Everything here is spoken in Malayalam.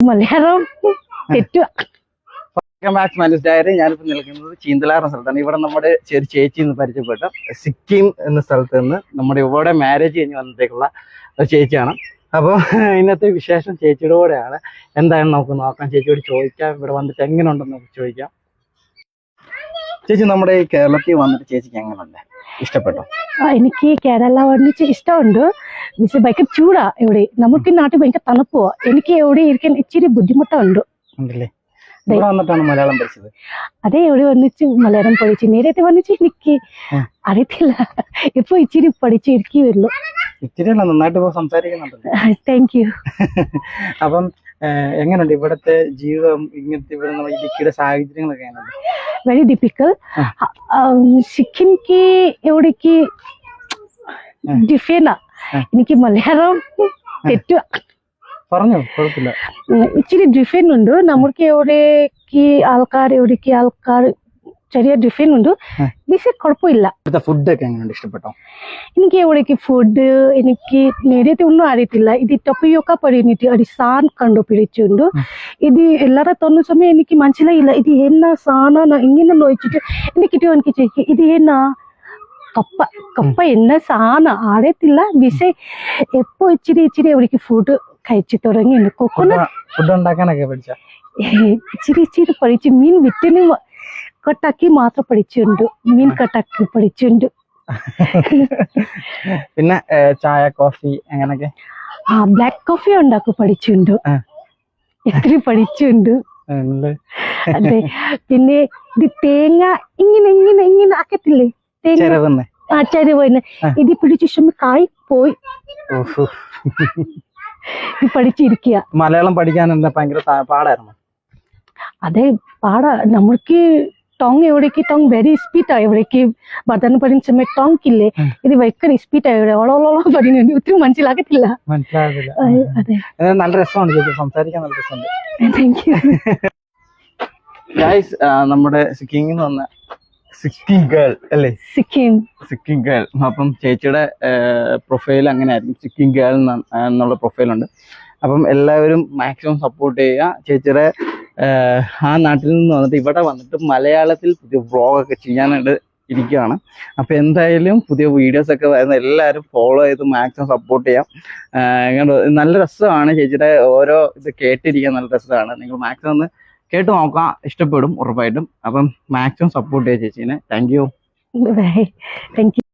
മലയാളം തെറ്റുക. ഞാനിപ്പോ നിൽക്കുന്നത് ചീന്തലാർ എന്ന സ്ഥലത്താണ്. ഇവിടെ നമ്മുടെ ചേച്ചി എന്ന് പരിചയപ്പെട്ട സിക്കിം എന്ന സ്ഥലത്ത് നിന്ന് നമ്മുടെ ഇവിടെ മാരേജ് കഴിഞ്ഞ് വന്നതേക്കുള്ള ഒരു ചേച്ചിയാണ്. അപ്പോൾ ഇന്നത്തെ വിശേഷം ചേച്ചിയുടെ കൂടെയാണ്. എന്തായാലും നമുക്ക് നോക്കാം, ചേച്ചിയോട് ചോദിക്കാം ഇവിടെ വന്നിട്ട് എങ്ങനെ ഉണ്ടെന്ന് നമുക്ക് ചോദിക്കാം. ചേച്ചി, നമ്മുടെ ഈ കേരളത്തിൽ വന്നിട്ട് ചേച്ചിക്ക് എങ്ങനെയുണ്ട്, ഇഷ്ടപ്പെട്ടോ? എനിക്ക് കേരള വന്നിട്ട് ഇഷ്ടമുണ്ട്. പക്ഷെ ഭയങ്കര ചൂടാ ഇവിടെ. നമുക്ക് നാട്ടിൽ ഭയങ്കര തണുപ്പോ. എനിക്ക് എവിടെ ഇരിക്കാൻ ഇച്ചിരി ബുദ്ധിമുട്ടുണ്ട്. ഉണ്ടല്ലേ? ഇവിടെ വന്നിട്ടാണ് മലയാളം പഠിച്ചത്? അതെ, ഇവിടെ വന്നിട്ട് മലയാളം പഠിച്ചു. നേരത്തെ വന്നിട്ട് എനിക്ക് അറിയത്തില്ല. ഇപ്പൊ ഇച്ചിരി പഠിച്ചിരിക്കുള്ളൂ. ഇച്ചിരിയല്ല, നന്നായിട്ട് ഇപ്പൊ സംസാരിക്കുന്നുണ്ടല്ലോ. Thank you. അപ്പം എങ്ങനെയുണ്ട് ഇവിടത്തെ ജീവിതം? ഇങ്ങനത്തെ ഇവിടെ ഇടുക്കിയുടെ സാഹചര്യങ്ങളൊക്കെ എങ്ങനെയുണ്ട്? Very difficult. സിക്കിം എവിടേക്ക് ഡിഫറെന്റ്. എനിക്ക് മലയാളം തെറ്റുക. പറഞ്ഞോ, കുഴപ്പമില്ല. ഇച്ചിരി ഡിഫറെന്റ് ഉണ്ട്. നമുക്ക് എവിടേക്ക് ആൾക്കാർ ചെറിയ ഡിഫറെന്റ് ഉണ്ട്. പക്ഷെ കുഴപ്പമില്ല. ഫുഡൊക്കെ എങ്ങനെയുണ്ട്, ഇഷ്ടപ്പെട്ടോ? എനിക്ക് എവിടേക്ക് ഫുഡ് എനിക്ക് നേരത്തെ ഒന്നും അറിയത്തില്ല. ഇത് ടൊപ്പിയൊക്കെ പറഞ്ഞിട്ട് ഒരു സാൻ കണ്ടുപിടിച്ചുണ്ട്. ഇത് എല്ലാവരും തോന്നുന്ന സമയം എനിക്ക് മനസ്സിലായില്ല ഇത് എന്നാ സാധനം. ഇങ്ങനെ നോക്കിട്ട് എനിക്ക് ചോദിക്കും ഇത് എന്നാ കപ്പ എന്ന സാധനം അറിയത്തില്ല. പക്ഷെ എപ്പോ ഇച്ചിരി എവിടേക്ക് ഫുഡ് കഴിച്ചു തുടങ്ങി. ഫുഡ് ഉണ്ടാക്കാനൊക്കെ പഠിച്ച? ഇച്ചിരി പഠിച്ചു. മീൻ വിറ്റിന് കട്ടാക്കി മാത്രം പഠിച്ചുണ്ട്. മീൻ കട്ടാക്കി പഠിച്ചുണ്ട്. പിന്നെ ചായ, കോഫി അങ്ങനൊക്കെ? ബ്ലാക്ക് കോഫി ഉണ്ടാക്കി പഠിച്ചുണ്ട്. ഇത്തിരി പഠിച്ചുണ്ട്. അതെ. പിന്നെ ഇത് തേങ്ങ ഇങ്ങനെ ആക്കത്തില്ലേ, തേങ്ങ ചെരുവന്ന് ഇത് പിടിച്ച സമയം കായ് പോയി പഠിച്ചിരിക്കുക. മലയാളം പഠിക്കാൻ ഭയങ്കര പാടായിരുന്നു? അതെ, പാടാ. നമുക്ക് ടോങ് എവിടേക്ക് ടോങ് വെരി സ്പീഡാ. എവിടേക്ക് വർദ്ധന പഠിച്ച സമയം ടോങ് ഇല്ലേ, ഇത് ഭയങ്കര സ്പീഡാ. ഇവിടെ ഓളോളം പഠിക്കുന്നുണ്ട്. ഒത്തിരി മനസ്സിലാക്കത്തില്ല. അതെ, നല്ല രസമാണ് ചേച്ചി, സംസാരിക്കാൻ നല്ല രസമുണ്ട്. Thank you. ഗൈസ്, നമ്മുടെ സിക്കിമിൽ നിന്ന് വന്ന സിക്കിം ഗേൾ അല്ലേ? സിക്കിം ഗേൾ. അപ്പം ചേച്ചിയുടെ പ്രൊഫൈൽ അങ്ങനെ ആയിരിക്കും, സിക്കിം ഗേൾ എന്നുള്ള പ്രൊഫൈലുണ്ട്. അപ്പം എല്ലാവരും മാക്സിമം സപ്പോർട്ട് ചെയ്യുക. ചേച്ചിയുടെ ആ നാട്ടിൽ നിന്ന് വന്നിട്ട് ഇവിടെ വന്നിട്ട് മലയാളത്തിൽ പുതിയ വ്ളോഗൊക്കെ ചെയ്യാനായിട്ട് ഇരിക്കുകയാണ്. അപ്പം എന്തായാലും പുതിയ വീഡിയോസൊക്കെ വരുന്ന എല്ലാവരും ഫോളോ ചെയ്ത് മാക്സിമം സപ്പോർട്ട് ചെയ്യാം. നല്ല രസമാണ് ചേച്ചിയുടെ ഓരോ ഇത് കേട്ടിരിക്കാൻ, നല്ല രസമാണ്. നിങ്ങൾ മാക്സിമം ഒന്ന് കേട്ട് നോക്കാം, ഇഷ്ടപ്പെടും ഉറപ്പായിട്ടും. അപ്പം മാക്സിമം സപ്പോർട്ട് ചെയ്യാം ചേച്ചീനെ. Thank you.